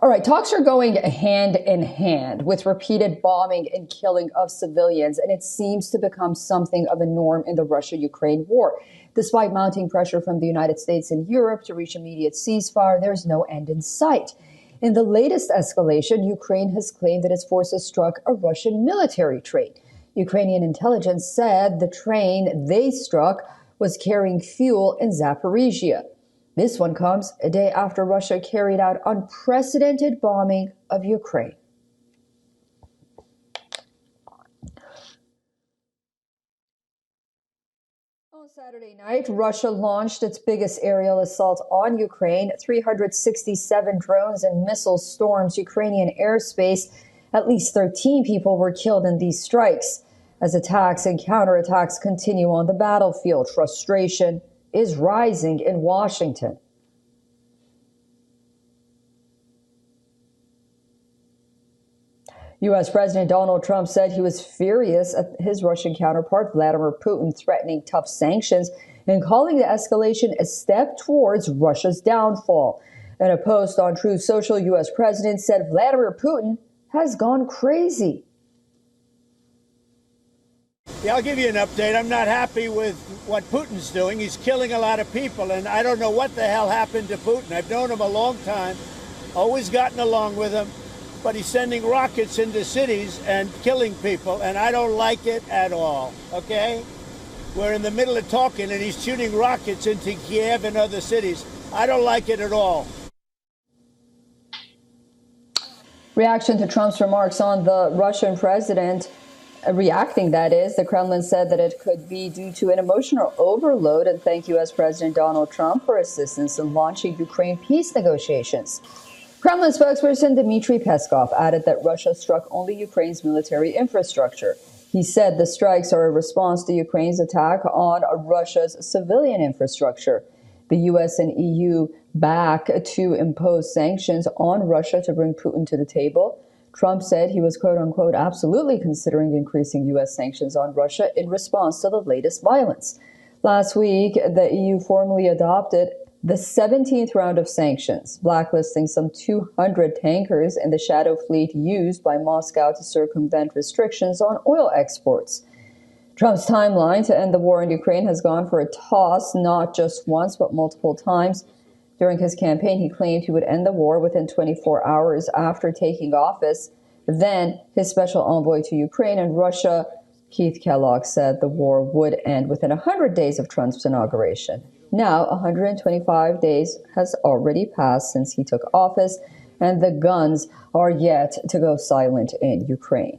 All right, talks are going hand in hand with repeated bombing and killing of civilians, and it seems to become something of a norm in the Russia-Ukraine war. Despite mounting pressure from the United States and Europe to reach immediate ceasefire, there's no end in sight. In the latest escalation, Ukraine has claimed that its forces struck a Russian military train. Ukrainian intelligence said the train they struck was carrying fuel in Zaporizhzhia. This one comes a day after Russia carried out unprecedented bombing of Ukraine. On Saturday night, Russia launched its biggest aerial assault on Ukraine. 367 drones and missiles stormed Ukrainian airspace. At least 13 people were killed in these strikes. As attacks and counterattacks continue on the battlefield, frustration is rising in Washington. U.S. President Donald Trump said he was furious at his Russian counterpart, Vladimir Putin, threatening tough sanctions and calling the escalation a step towards Russia's downfall. In a post on Truth Social, U.S. President said Vladimir Putin has gone crazy. Yeah, I'll give you an update. I'm not happy with what Putin's doing. He's killing a lot of people, and I don't know what the hell happened to Putin. I've known him a long time, always gotten along with him, but he's sending rockets into cities and killing people, and I don't like it at all, okay? We're in the middle of talking, and he's shooting rockets into Kiev and other cities. I don't like it at all. Reaction to Trump's remarks on the Russian president. Reacting, that is, the Kremlin said that it could be due to an emotional overload and thanked U.S. President Donald Trump for assistance in launching Ukraine peace negotiations. Kremlin spokesperson Dmitry Peskov added that Russia struck only Ukraine's military infrastructure. He said the strikes are a response to Ukraine's attack on Russia's civilian infrastructure. The U.S. and EU back to impose sanctions on Russia to bring Putin to the table. Trump said he was, quote unquote, absolutely considering increasing U.S. sanctions on Russia in response to the latest violence. Last week, the EU formally adopted the 17th round of sanctions, blacklisting some 200 tankers in the shadow fleet used by Moscow to circumvent restrictions on oil exports. Trump's timeline to end the war in Ukraine has gone for a toss, not just once, but multiple times. During his campaign, he claimed he would end the war within 24 hours after taking office. Then, his special envoy to Ukraine and Russia, Keith Kellogg, said the war would end within 100 days of Trump's inauguration. Now, 125 days has already passed since he took office, and the guns are yet to go silent in Ukraine.